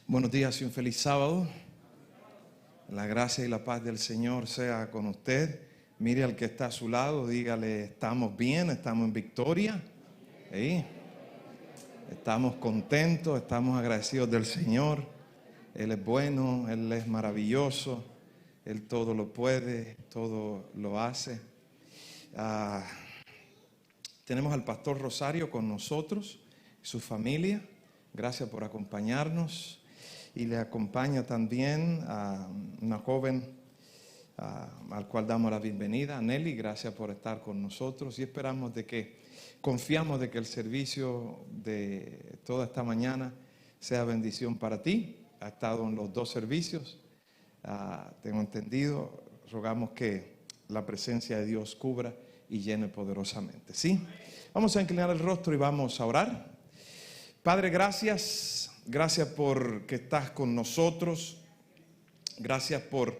Buenos días y un feliz sábado. La gracia y la paz del Señor sea con usted. Mire al que está a su lado, dígale, estamos bien, estamos en victoria. ¿Sí? Estamos contentos, estamos agradecidos del Señor. Él es bueno, Él es maravilloso, Él todo lo puede, todo lo hace. Tenemos al pastor Rosario con nosotros, su familia. Gracias por acompañarnos. Y le acompaña también a una joven al cual damos la bienvenida, Nelly. Gracias por estar con nosotros y confiamos de que el servicio de toda esta mañana sea bendición para ti. Ha estado en los dos servicios, tengo entendido. Rogamos que la presencia de Dios cubra y llene poderosamente. ¿Sí? Vamos a inclinar el rostro y vamos a orar. Padre, gracias por que estás con nosotros. Gracias por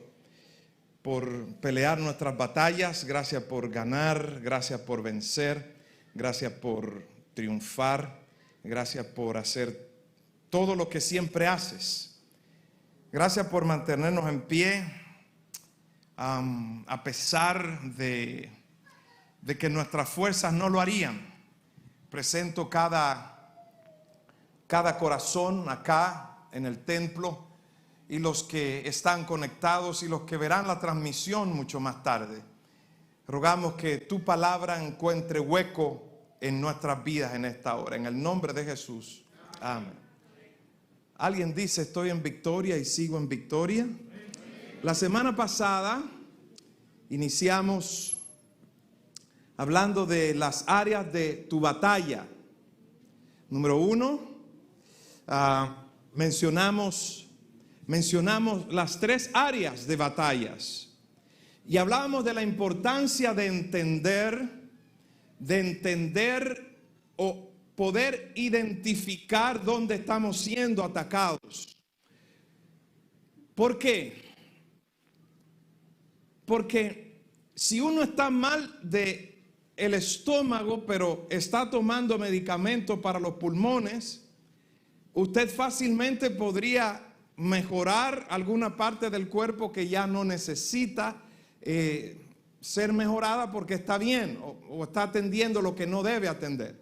pelear nuestras batallas. Gracias por ganar. Gracias por vencer. Gracias por triunfar. Gracias por hacer todo lo que siempre haces. Gracias por mantenernos en pie a pesar de que nuestras fuerzas no lo harían. Presento cada corazón acá en el templo y los que están conectados y los que verán la transmisión mucho más tarde. Rogamos que tu palabra encuentre hueco en nuestras vidas en esta hora, en el nombre de Jesús. Amén. Alguien dice, estoy en victoria y sigo en victoria. La semana pasada iniciamos hablando de las áreas de tu batalla. Número 1, mencionamos las 3 áreas de batallas y hablábamos de la importancia de entender o poder identificar dónde estamos siendo atacados. ¿Por qué? Porque si uno está mal de el estómago, pero está tomando medicamentos para los pulmones, usted fácilmente podría mejorar alguna parte del cuerpo que ya no necesita ser mejorada porque está bien o está atendiendo lo que no debe atender.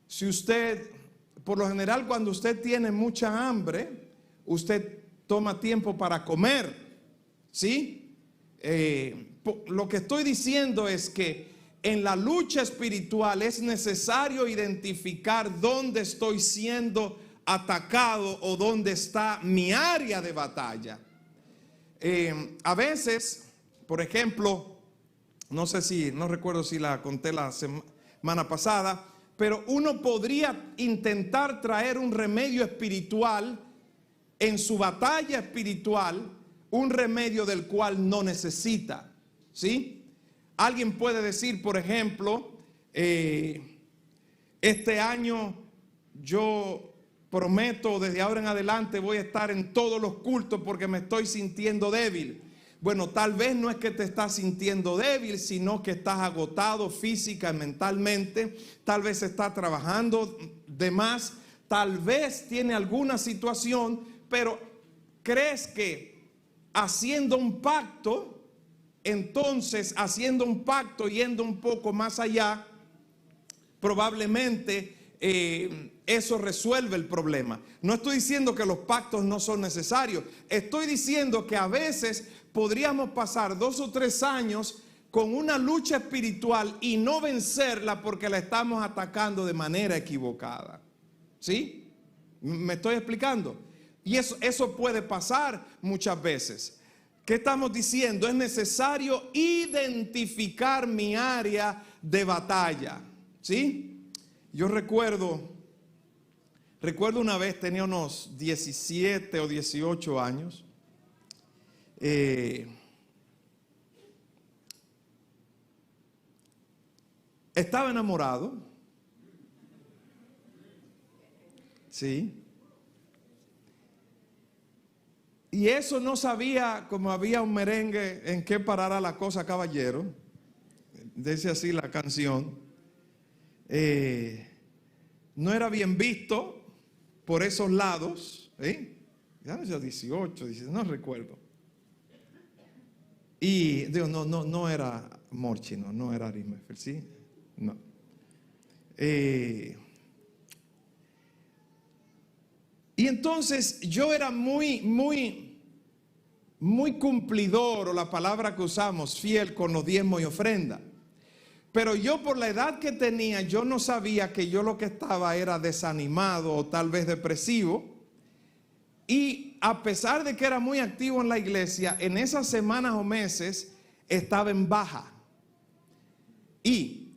Si usted, por lo general, cuando usted tiene mucha hambre, usted toma tiempo para comer, ¿sí? Lo que estoy diciendo es que en la lucha espiritual es necesario identificar dónde estoy siendo atacado o dónde está mi área de batalla. A veces, por ejemplo, no recuerdo si la conté la semana pasada, pero uno podría intentar traer un remedio espiritual en su batalla espiritual, un remedio del cual no necesita, ¿sí? Alguien puede decir, por ejemplo, este año yo prometo desde ahora en adelante voy a estar en todos los cultos porque me estoy sintiendo débil. Bueno, tal vez no es que te estás sintiendo débil, sino que estás agotado física y mentalmente. Tal vez estás trabajando de más. Tal vez tiene alguna situación, pero crees que haciendo un pacto, entonces haciendo un pacto, yendo un poco más allá, probablemente eso resuelve el problema. No estoy diciendo que los pactos no son necesarios. Estoy diciendo que a veces podríamos pasar 2 o 3 años con una lucha espiritual y no vencerla porque la estamos atacando de manera equivocada. ¿Sí? ¿Me estoy explicando? Y eso puede pasar muchas veces. ¿Qué estamos diciendo? Es necesario identificar mi área de batalla. ¿Sí? Yo recuerdo una vez, tenía unos 17 o 18 años. Estaba enamorado. Sí. Y eso no sabía, como había un merengue, en qué parará la cosa, caballero. Dice así la canción. No era bien visto por esos lados, ¿sí? yo 18, no recuerdo. Y digo, no era Morchi, no era Arismefer, ¿sí? No. Y entonces yo era muy cumplidor, o la palabra que usamos, fiel con los diezmos y ofrenda. Pero yo, por la edad que tenía, yo no sabía que yo lo que estaba era desanimado o tal vez depresivo. Y a pesar de que era muy activo en la iglesia, en esas semanas o meses estaba en baja. Y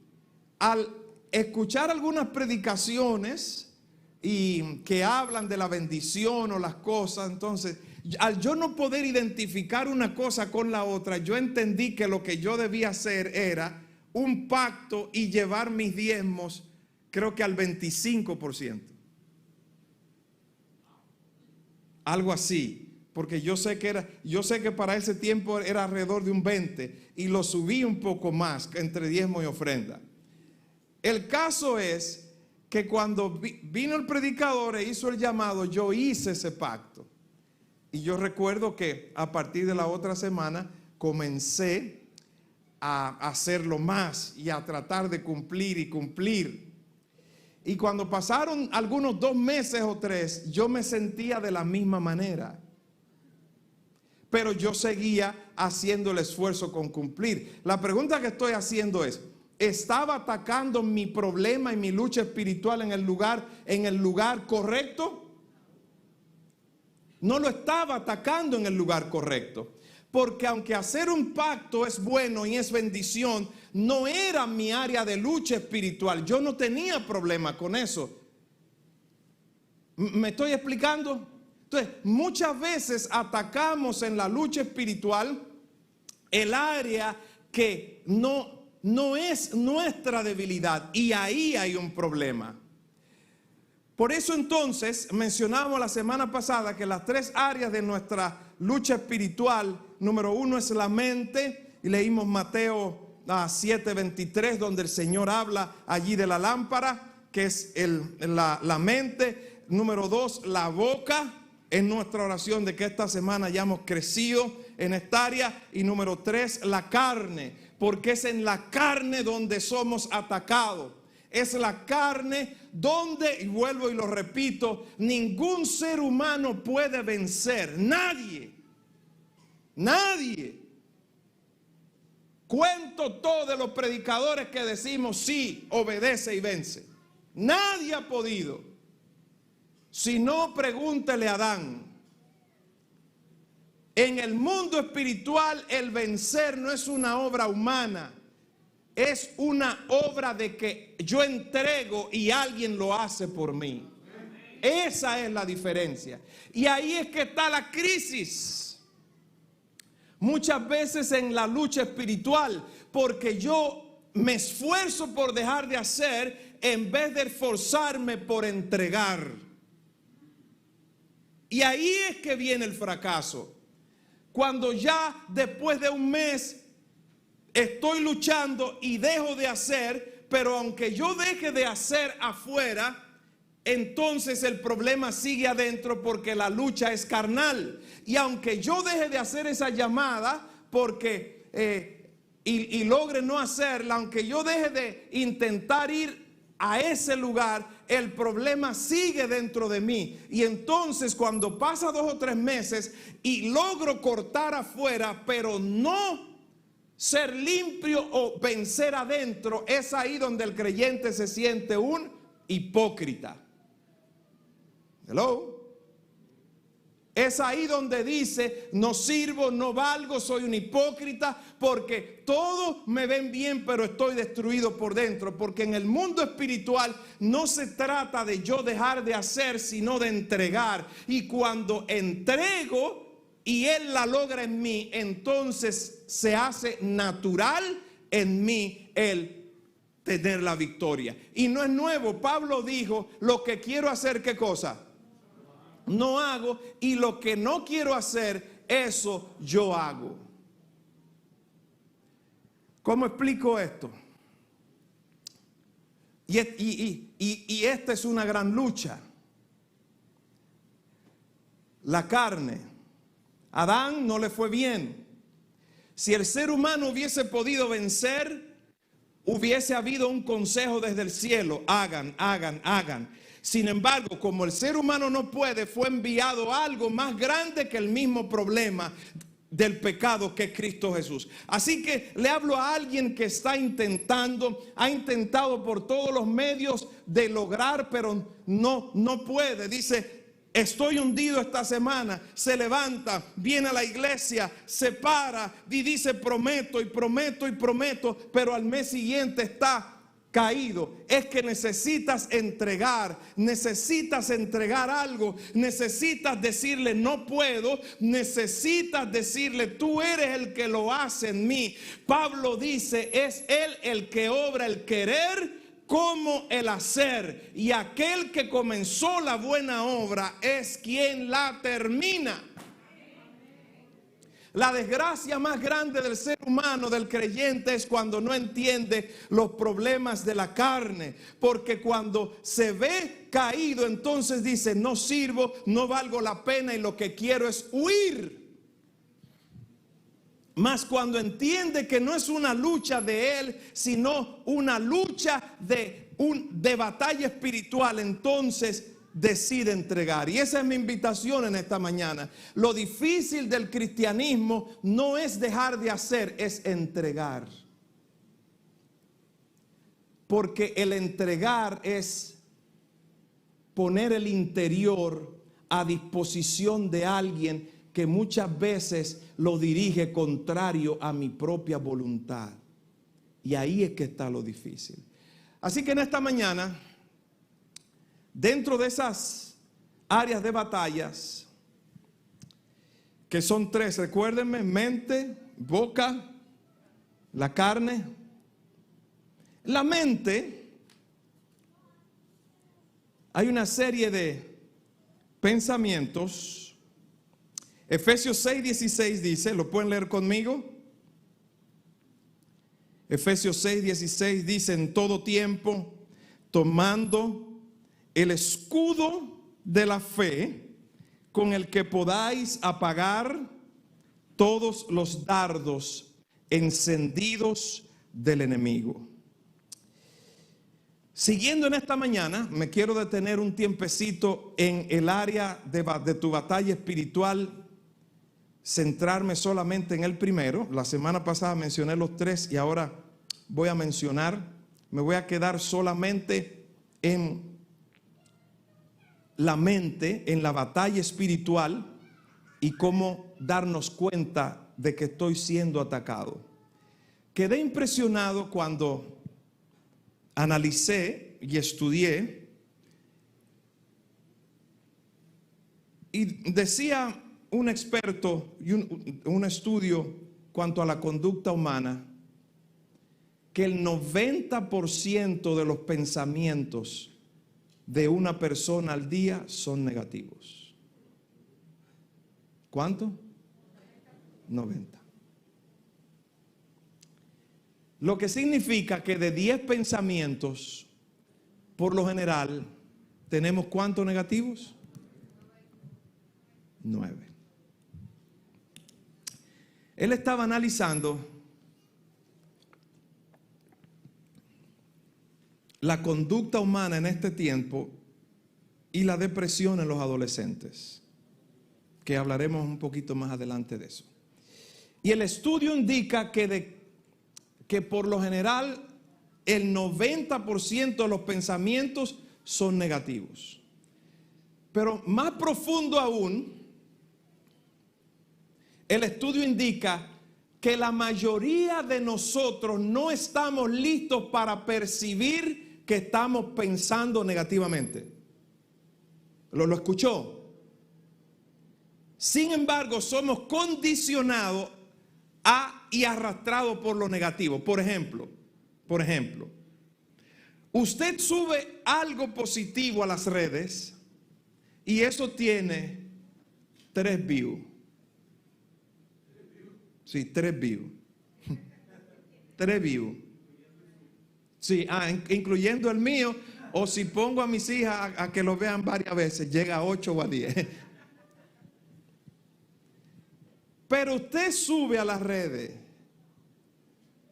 al escuchar algunas predicaciones y que hablan de la bendición o las cosas, entonces, al yo no poder identificar una cosa con la otra, yo entendí que lo que yo debía hacer era un pacto y llevar mis diezmos, creo que al 25%. Algo así, porque yo sé que para ese tiempo era alrededor de un 20 y lo subí un poco más entre diezmo y ofrenda. El caso es que cuando vino el predicador e hizo el llamado, yo hice ese pacto. Y yo recuerdo que a partir de la otra semana comencé a hacerlo más y a tratar de cumplir y cumplir. Y cuando pasaron algunos 2 meses o 3, yo me sentía de la misma manera. Pero yo seguía haciendo el esfuerzo con cumplir. La pregunta que estoy haciendo es, ¿estaba atacando mi problema y mi lucha espiritual en el lugar correcto? No lo estaba atacando en el lugar correcto. Porque aunque hacer un pacto es bueno y es bendición, no era mi área de lucha espiritual. Yo no tenía problema con eso. ¿Me estoy explicando? Entonces, muchas veces atacamos en la lucha espiritual el área que no es nuestra debilidad, y ahí hay un problema. Por eso entonces mencionamos la semana pasada que las 3 áreas de nuestra lucha espiritual, número 1 es la mente, y leímos Mateo 7:23, donde el Señor habla allí de la lámpara, que es la mente. Número 2, la boca. Es nuestra oración de que esta semana hayamos crecido en esta área. Y número 3, la carne, porque es en la carne donde somos atacados. Es la carne donde, y vuelvo y lo repito, ningún ser humano puede vencer. Nadie. Cuento todo de los predicadores que decimos sí, obedece y vence. Nadie ha podido. Si no, pregúntele a Adán. En el mundo espiritual, el vencer no es una obra humana. Es una obra de que yo entrego y alguien lo hace por mí. Esa es la diferencia. Y ahí es que está la crisis. Muchas veces en la lucha espiritual, porque yo me esfuerzo por dejar de hacer en vez de esforzarme por entregar. Y ahí es que viene el fracaso. Cuando ya después de un mes estoy luchando y dejo de hacer, pero aunque yo deje de hacer afuera, entonces el problema sigue adentro porque la lucha es carnal. Y aunque yo deje de hacer esa llamada porque y logre no hacerla, aunque yo deje de intentar ir a ese lugar, el problema sigue dentro de mí. Y entonces cuando pasa 2 o 3 meses y logro cortar afuera, pero no ser limpio o vencer adentro, es ahí donde el creyente se siente un hipócrita. Hello. Es ahí donde dice, no sirvo, no valgo, soy un hipócrita, porque todos me ven bien, pero estoy destruido por dentro. Porque en el mundo espiritual no se trata de yo dejar de hacer, sino de entregar. Y cuando entrego y Él la logra en mí, entonces se hace natural en mí el tener la victoria. Y no es nuevo. Pablo dijo, lo que quiero hacer, ¿qué cosa? No hago, y lo que no quiero hacer, eso yo hago. ¿Cómo explico esto? Y esta es una gran lucha. la carne. A Adán no le fue bien. Si el ser humano hubiese podido vencer, hubiese habido un consejo desde el cielo: hagan, hagan, hagan. Sin embargo, como el ser humano no puede, fue enviado algo más grande que el mismo problema del pecado, que es Cristo Jesús. Así que le hablo a alguien que está intentando, ha intentado por todos los medios de lograr, pero no puede. Dice: estoy hundido esta semana. Se levanta, viene a la iglesia, se para y dice: prometo y prometo y prometo, pero al mes siguiente está caído. Es que necesitas entregar algo, necesitas decirle: no puedo, necesitas decirle: tú eres el que lo hace en mí. Pablo dice: es Él el que obra el querer como el hacer, y aquel que comenzó la buena obra es quien la termina. La desgracia más grande del ser humano, del creyente, es cuando no entiende los problemas de la carne. Porque cuando se ve caído, entonces dice: no sirvo, no valgo la pena y lo que quiero es huir. Mas cuando entiende que no es una lucha de él, sino una lucha de batalla espiritual, entonces decide entregar. Y esa es mi invitación en esta mañana. Lo difícil del cristianismo no es dejar de hacer, es entregar. Porque el entregar es poner el interior a disposición de alguien que muchas veces lo dirige contrario a mi propia voluntad. Y ahí es que está lo difícil. Así que en esta mañana, dentro de esas áreas de batallas, que son tres, recuérdenme: mente, boca, la carne. La mente, hay una serie de pensamientos. Efesios 6:16 dice, ¿lo pueden leer conmigo? Efesios 6:16 dice: en todo tiempo, tomando el escudo de la fe, con el que podáis apagar todos los dardos encendidos del enemigo. Siguiendo en esta mañana, me quiero detener un tiempecito en el área de tu batalla espiritual, centrarme solamente en el primero. La semana pasada mencioné los tres y ahora me voy a quedar solamente en la mente, en la batalla espiritual y cómo darnos cuenta de que estoy siendo atacado. Quedé impresionado cuando analicé y estudié, y decía un experto y un estudio cuanto a la conducta humana, que el 90% de los pensamientos de una persona al día son negativos. ¿Cuánto? 90. Lo que significa que de 10 pensamientos, por lo general, tenemos ¿cuántos negativos? 9. Él estaba analizando la conducta humana en este tiempo y la depresión en los adolescentes, que hablaremos un poquito más adelante de eso. Y el estudio indica que por lo general el 90% de los pensamientos son negativos. Pero más profundo aún, el estudio indica que la mayoría de nosotros no estamos listos para percibir que estamos pensando negativamente. ¿Lo escuchó? Sin embargo, somos condicionados y arrastrados por lo negativo. Por ejemplo, usted sube algo positivo a las redes y eso tiene 3 views. Sí, 3 views. 3 views. Sí, incluyendo el mío, o si pongo a mis hijas a que lo vean varias veces, llega a 8 o a 10. Pero usted sube a las redes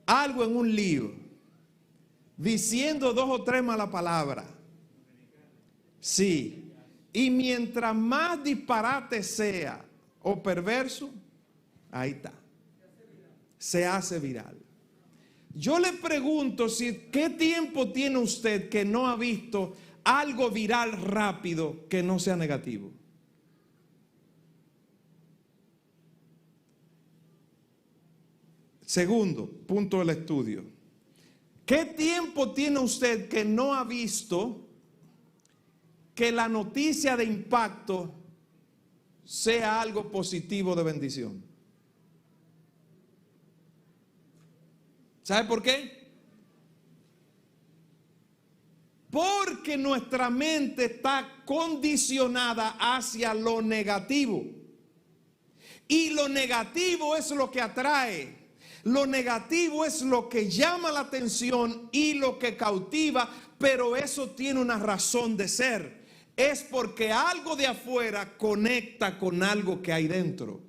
algo en un lío, diciendo 2 o 3 malas palabras. Sí. Y mientras más disparate sea o perverso, ahí está. Se hace viral. Yo le pregunto ¿qué tiempo tiene usted que no ha visto algo viral rápido que no sea negativo? Segundo punto del estudio. ¿Qué tiempo tiene usted que no ha visto que la noticia de impacto sea algo positivo de bendición? ¿Sabe por qué? Porque nuestra mente está condicionada hacia lo negativo. Y lo negativo es lo que atrae. Lo negativo es lo que llama la atención y lo que cautiva, pero eso tiene una razón de ser. Es porque algo de afuera conecta con algo que hay dentro.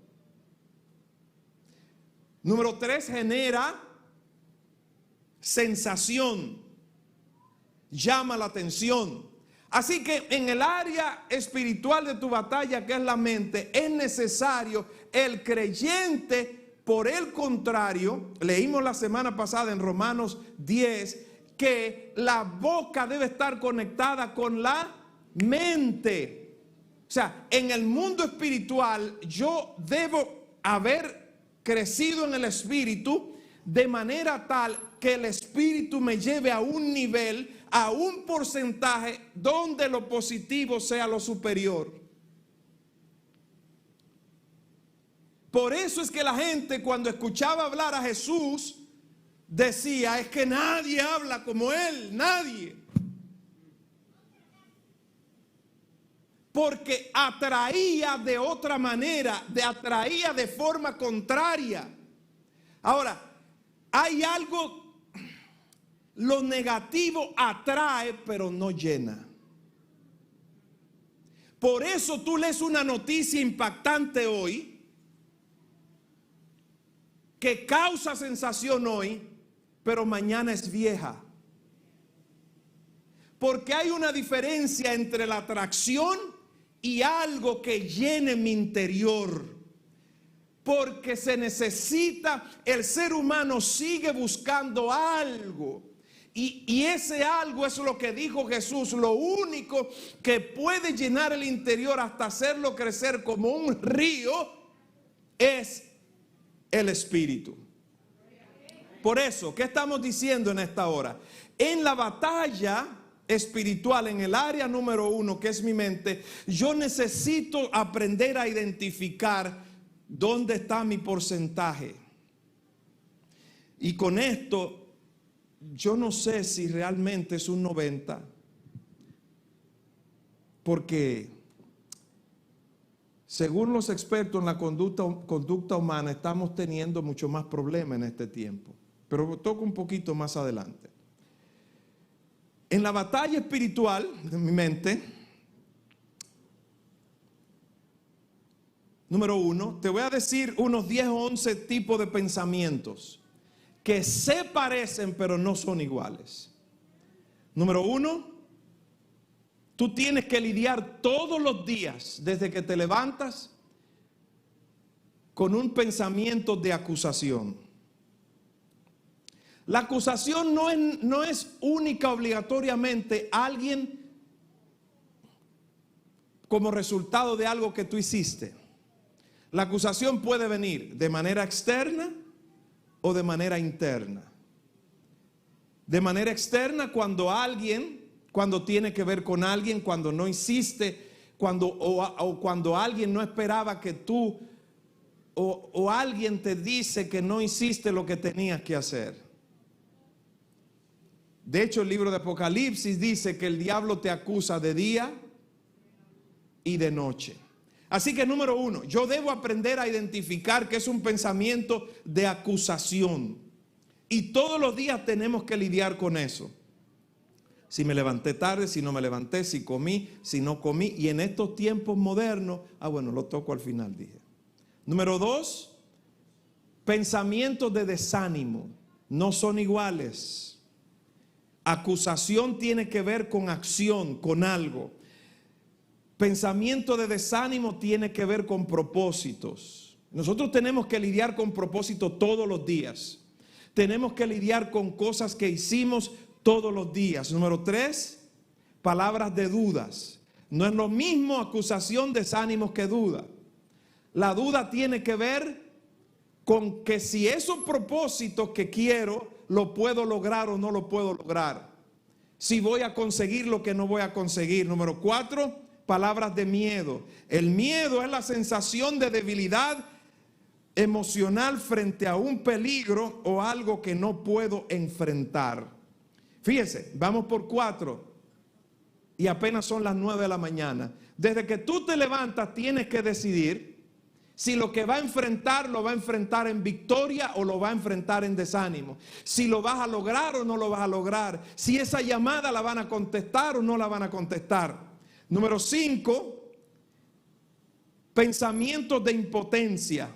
Número 3, genera sensación, llama la atención. Así que en el área espiritual de tu batalla, que es la mente, es necesario el creyente. Por el contrario, leímos la semana pasada en Romanos 10 que la boca debe estar conectada con la mente. O sea, en el mundo espiritual yo debo haber crecido en el espíritu de manera tal que el espíritu me lleve a un nivel, a un porcentaje donde lo positivo sea lo superior. Por eso es que la gente cuando escuchaba hablar a Jesús decía, es que nadie habla como él, nadie. Porque atraía de otra manera, atraía de forma contraria. Ahora, hay algo, lo negativo atrae pero no llena. Por eso tú lees una noticia impactante hoy, que causa sensación hoy, pero mañana es vieja. Porque hay una diferencia entre la atracción y algo que llene mi interior. Porque se necesita, el ser humano sigue buscando algo. Y ese algo es lo que dijo Jesús, lo único que puede llenar el interior hasta hacerlo crecer como un río es el espíritu. Por eso, ¿qué estamos diciendo en esta hora? En la batalla espiritual, en el área número 1, que es mi mente, yo necesito aprender a identificar dónde está mi porcentaje. Y con esto, yo no sé si realmente es un 90, porque según los expertos en la conducta humana, estamos teniendo mucho más problemas en este tiempo. Pero toco un poquito más adelante. En la batalla espiritual de mi mente, número 1, te voy a decir unos 10 o 11 tipos de pensamientos que se parecen pero no son iguales. Número 1, tú tienes que lidiar todos los días, desde que te levantas, con un pensamiento de acusación. La acusación no es única obligatoriamente alguien como resultado de algo que tú hiciste. La acusación puede venir de manera externa o de manera interna. De manera externa cuando tiene que ver con alguien, cuando no hiciste, cuando alguien no esperaba que tú, o alguien te dice que no hiciste lo que tenías que hacer. De hecho, el libro de Apocalipsis dice que el diablo te acusa de día y de noche. Así que número 1, yo debo aprender a identificar que es un pensamiento de acusación. Y todos los días tenemos que lidiar con eso. Si me levanté tarde, si no me levanté, si comí, si no comí. Y en estos tiempos modernos, bueno, lo toco al final, dije. Número 2, Pensamientos de desánimo no son iguales. Acusación tiene que ver con acción, con algo. Pensamiento de desánimo tiene que ver con propósitos. Nosotros tenemos que lidiar con propósitos todos los días. Tenemos que lidiar con cosas que hicimos todos los días. Número 3, palabras de dudas. No es lo mismo acusación, desánimo que duda. La duda tiene que ver con que si esos propósitos que quiero, lo puedo lograr o no lo puedo lograr. Si voy a conseguir lo que no voy a conseguir. Número 4, palabras de miedo. El miedo es la sensación de debilidad emocional frente a un peligro o algo que no puedo enfrentar. Fíjese, vamos por 4 y apenas son las 9 de la mañana. Desde que tú te levantas tienes que decidir si lo que va a enfrentar lo va a enfrentar en victoria o lo va a enfrentar en desánimo. Si lo vas a lograr o no lo vas a lograr. Si esa llamada la van a contestar o no la van a contestar. Número 5, pensamientos de impotencia.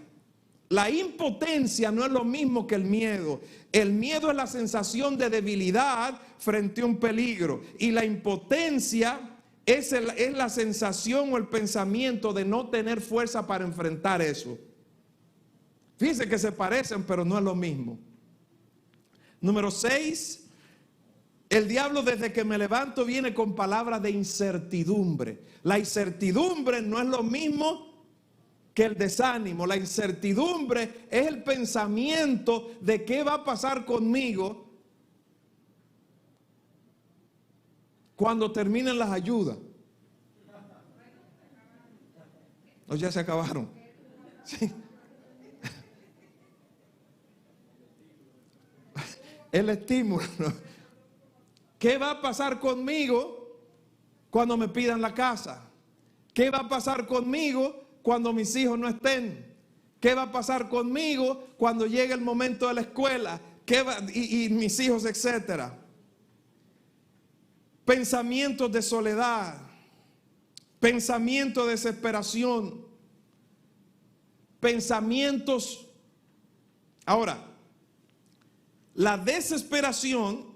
La impotencia no es lo mismo que el miedo. El miedo es la sensación de debilidad frente a un peligro. Y la impotencia es la sensación o el pensamiento de no tener fuerza para enfrentar eso. Fíjense que se parecen, pero no es lo mismo. Número 6, el diablo desde que me levanto viene con palabras de incertidumbre. La incertidumbre no es lo mismo que el desánimo. La incertidumbre es el pensamiento de qué va a pasar conmigo cuando terminen las ayudas. ¿O ya se acabaron? Sí. El estímulo. ¿Qué va a pasar conmigo cuando me pidan la casa? ¿Qué va a pasar conmigo cuando mis hijos no estén? ¿Qué va a pasar conmigo cuando llegue el momento de la escuela? Y mis hijos, etcétera. Pensamientos de soledad, pensamientos de desesperación, pensamientos. Ahora, la desesperación,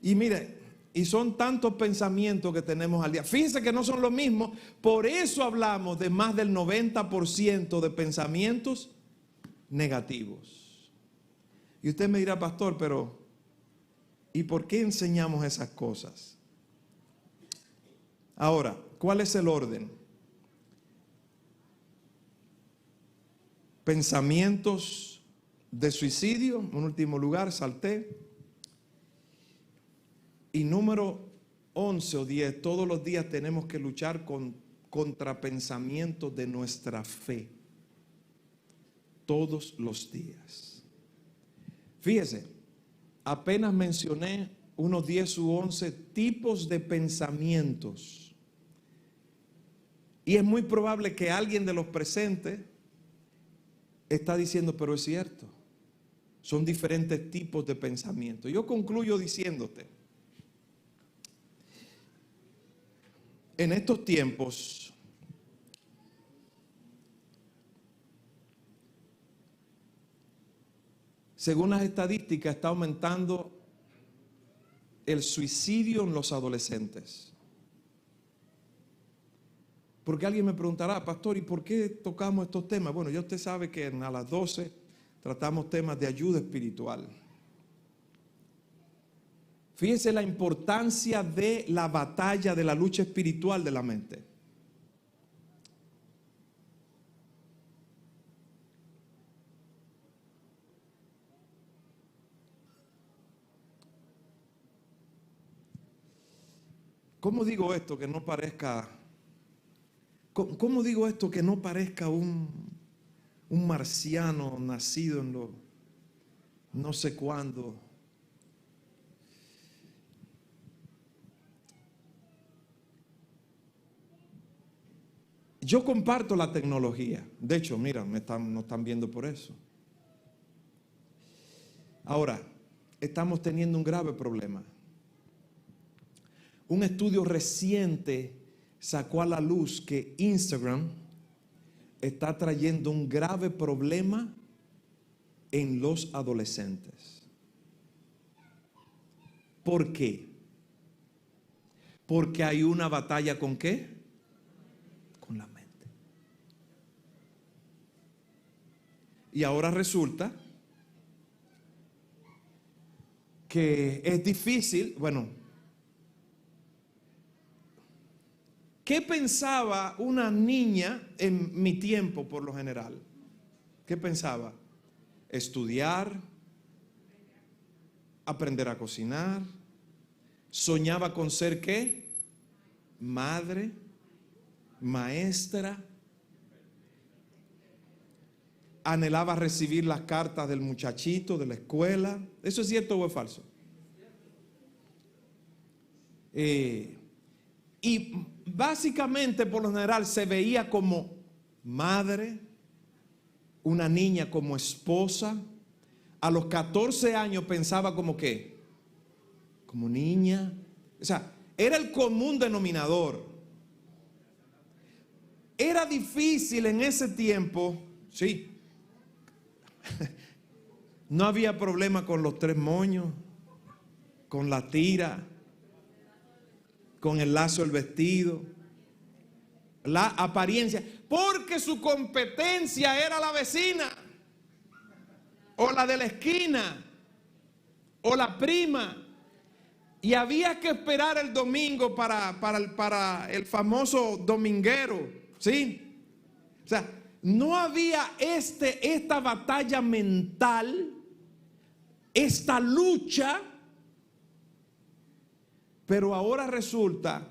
y mire, y son tantos pensamientos que tenemos al día. Fíjense que no son los mismos. Por eso hablamos de más del 90% de pensamientos negativos. Y usted me dirá, pastor, pero ¿y por qué enseñamos esas cosas? Ahora, ¿cuál es el orden? Pensamientos de suicidio, en último lugar, salté. Y número 11 o 10, todos los días tenemos que luchar contra pensamientos de nuestra fe. Todos los días. Fíjese, apenas mencioné unos 10 u 11 tipos de pensamientos. Y es muy probable que alguien de los presentes está diciendo, pero es cierto. Son diferentes tipos de pensamientos. Yo concluyo diciéndote, en estos tiempos, según las estadísticas, está aumentando el suicidio en los adolescentes. Porque alguien me preguntará, pastor, ¿y por qué tocamos estos temas? Bueno, ya usted sabe que a las 12 tratamos temas de ayuda espiritual. Fíjense la importancia de la batalla, de la lucha espiritual de la mente. ¿Cómo digo esto que no parezca? ¿Cómo digo esto que no parezca un marciano nacido en lo no sé cuándo? Yo comparto la tecnología. De hecho, mira, nos están viendo por eso. Ahora, estamos teniendo un grave problema. Un estudio reciente sacó a la luz que Instagram está trayendo un grave problema en los adolescentes. ¿Por qué? Porque hay una batalla ¿con qué? Con la mente. Y ahora resulta que es difícil, bueno, ¿qué pensaba una niña en mi tiempo por lo general? ¿Qué pensaba? Estudiar, aprender a cocinar, soñaba con ser ¿qué? Madre, maestra, anhelaba recibir las cartas del muchachito de la escuela. ¿Eso es cierto o es falso? Y básicamente por lo general se veía como madre, una niña como esposa. A los 14 años pensaba como ¿qué? Como niña. O sea, era el común denominador. Era difícil en ese tiempo, sí. No había problema con los 3 moños, con la tira, con el lazo del vestido, la apariencia, porque su competencia era la vecina, o la de la esquina, o la prima, y había que esperar el domingo para el famoso dominguero, ¿sí? O sea, no había esta batalla mental, esta lucha, pero ahora resulta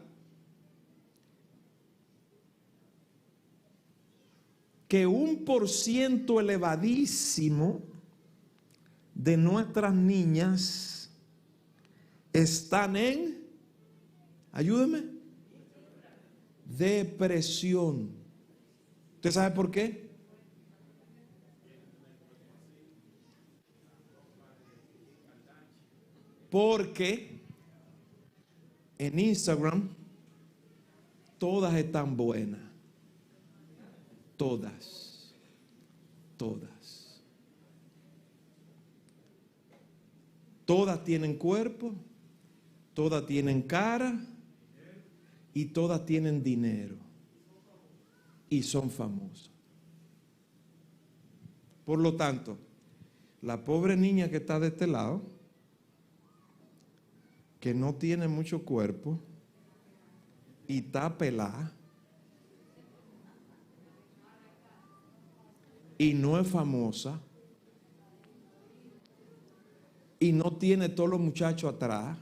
que un % elevadísimo de nuestras niñas están en, ayúdeme, depresión. ¿Usted sabe por qué? Porque en Instagram todas están buenas. Todas. Todas. Todas tienen cuerpo, todas tienen cara y todas tienen dinero y son famosas. Por lo tanto, la pobre niña que está de este lado, que no tiene mucho cuerpo y está pelada y no es famosa y no tiene todos los muchachos atrás,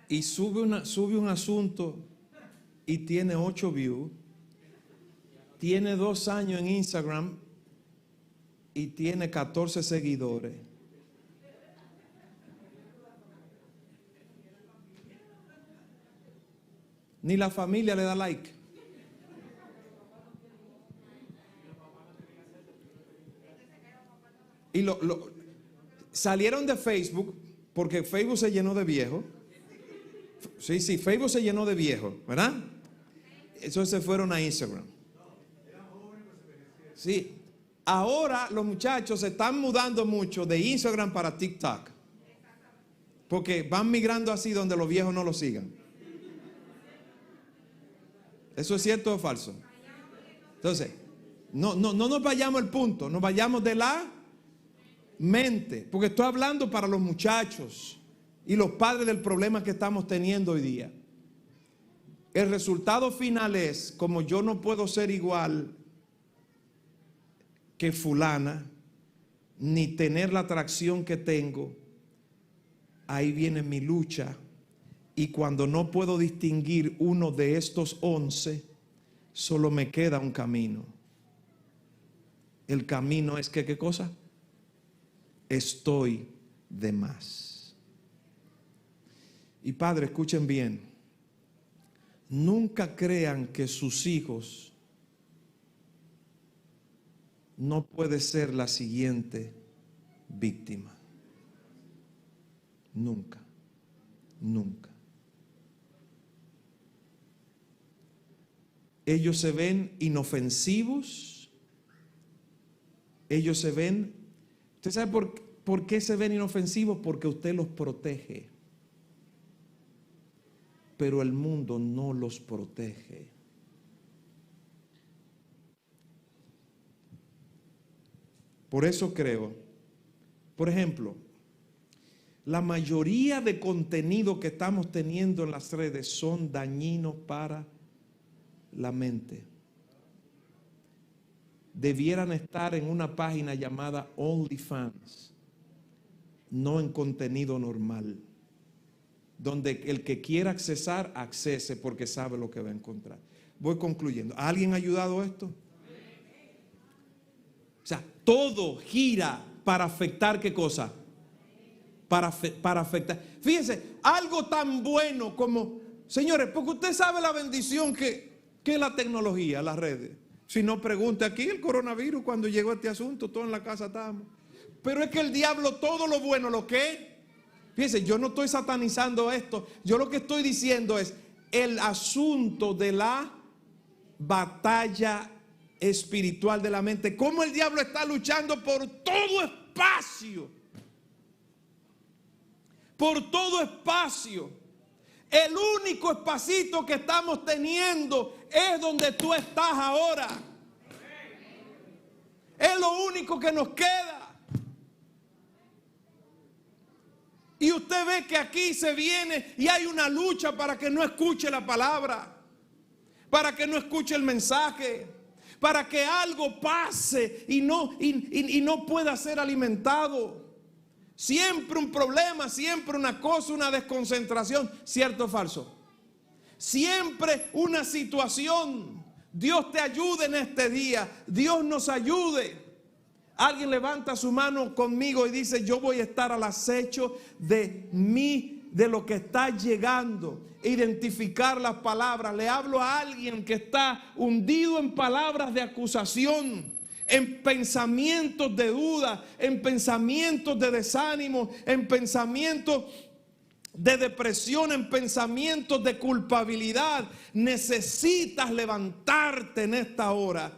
y sube un asunto y tiene 8 views, tiene 2 años en Instagram y tiene 14 seguidores. Ni la familia le da like. Y salieron de Facebook porque Facebook se llenó de viejos. Sí, Facebook se llenó de viejos, ¿verdad? Esos se fueron a Instagram. Sí, ahora los muchachos se están mudando mucho de Instagram para TikTok. Porque van migrando así donde los viejos no lo sigan. ¿Eso es cierto o falso? Entonces, no nos vayamos al punto, nos vayamos de la mente, porque estoy hablando para los muchachos y los padres del problema que estamos teniendo hoy día. El resultado final es, como yo no puedo ser igual que fulana, ni tener la atracción que tengo, ahí viene mi lucha. Y cuando no puedo distinguir uno de estos 11, solo me queda un camino. El camino es que, ¿qué cosa? Estoy de más. Y padre, escuchen bien. Nunca crean que sus hijos no puede ser la siguiente víctima. Nunca. Nunca. Ellos se ven inofensivos. Ellos se ven... ¿Usted sabe por qué se ven inofensivos? Porque usted los protege. Pero el mundo no los protege. Por eso creo, por ejemplo, la mayoría de contenido que estamos teniendo en las redes son dañinos para la mente. Debieran estar en una página llamada OnlyFans, no en contenido normal, donde el que quiera accesar, accese porque sabe lo que va a encontrar. Voy concluyendo. ¿A alguien ha ayudado esto? O sea, todo gira para afectar ¿qué cosa? Para afectar. Fíjense, algo tan bueno como, señores, porque usted sabe la bendición que es la tecnología, las redes. Si no, pregunte aquí el coronavirus, cuando llegó este asunto, todos en la casa estábamos. Pero es que el diablo, todo lo bueno, lo que, fíjense, yo no estoy satanizando esto. Yo lo que estoy diciendo es el asunto de la batalla espiritual de la mente. Cómo el diablo está luchando por todo espacio. Por todo espacio. El único espacito que estamos teniendo es donde tú estás ahora. Es lo único que nos queda. Y usted ve que aquí se viene y hay una lucha para que no escuche la palabra, para que no escuche el mensaje, para que algo pase y no pueda ser alimentado. Siempre un problema, siempre una cosa, una desconcentración, ¿cierto o falso? Siempre una situación. Dios te ayude en este día, Dios nos ayude. Alguien levanta su mano conmigo y dice: yo voy a estar al acecho de lo que está llegando. Identificar las palabras. Le hablo a alguien que está hundido en palabras de acusación, en pensamientos de duda, en pensamientos de desánimo, en pensamientos de depresión, en pensamientos de culpabilidad. Necesitas levantarte en esta hora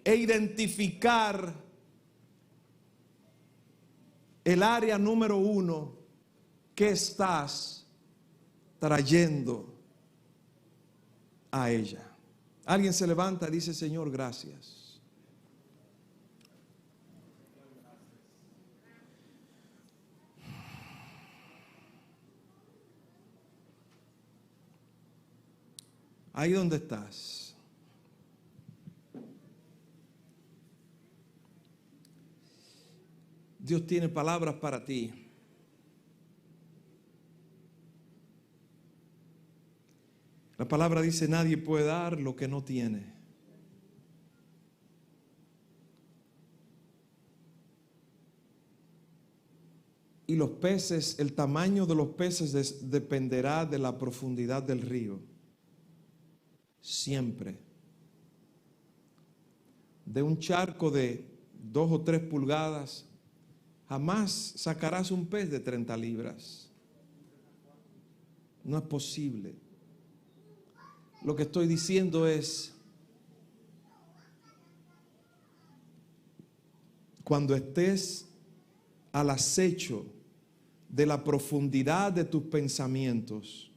e identificar el área número 1 que estás trayendo a ella. Alguien se levanta y dice: Señor, gracias. Ahí donde estás. Dios tiene palabras para ti. La palabra dice: nadie puede dar lo que no tiene. Y los peces, el tamaño de los peces dependerá de la profundidad del río. Siempre. De un charco de 2 o 3 pulgadas, jamás sacarás un pez de 30 libras. No es posible. Lo que estoy diciendo es, cuando estés al acecho de la profundidad de tus pensamientos,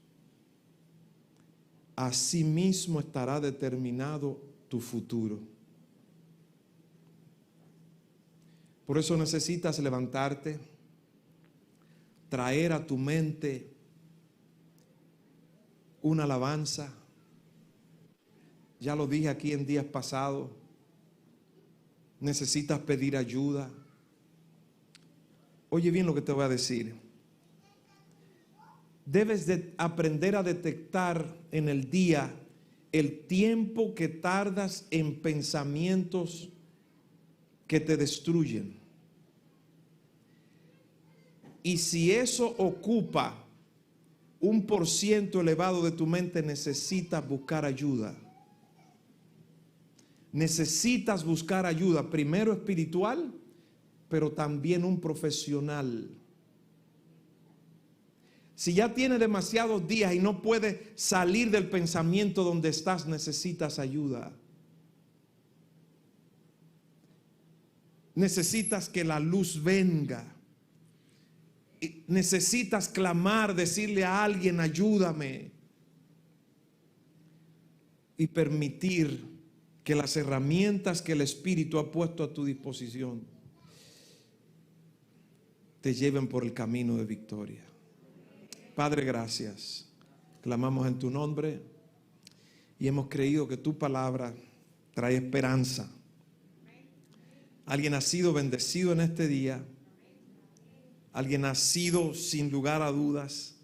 así mismo estará determinado tu futuro. Por eso necesitas levantarte, traer a tu mente una alabanza. Ya lo dije aquí en días pasados. Necesitas pedir ayuda. Oye bien lo que te voy a decir. Debes de aprender a detectar en el día el tiempo que tardas en pensamientos que te destruyen. Y si eso ocupa un % elevado de tu mente, necesitas buscar ayuda. Necesitas buscar ayuda, primero espiritual, pero también un profesional. Si ya tienes demasiados días y no puedes salir del pensamiento donde estás, necesitas ayuda. Necesitas que la luz venga. Necesitas clamar, decirle a alguien, ayúdame. Y permitir que las herramientas que el Espíritu ha puesto a tu disposición te lleven por el camino de victoria. Padre, gracias. Clamamos en tu nombre y hemos creído que tu palabra trae esperanza. Alguien ha sido bendecido en este día. Alguien ha sido, sin lugar a dudas,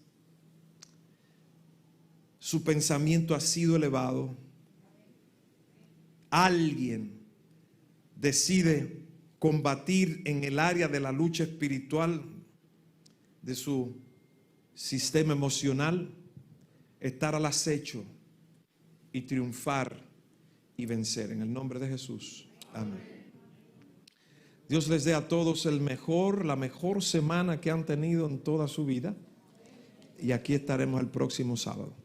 su pensamiento ha sido elevado. Alguien decide combatir en el área de la lucha espiritual de su sistema emocional, estar al acecho y triunfar y vencer. En el nombre de Jesús. Amén. Dios les dé a todos la mejor semana que han tenido en toda su vida. Y aquí estaremos el próximo sábado.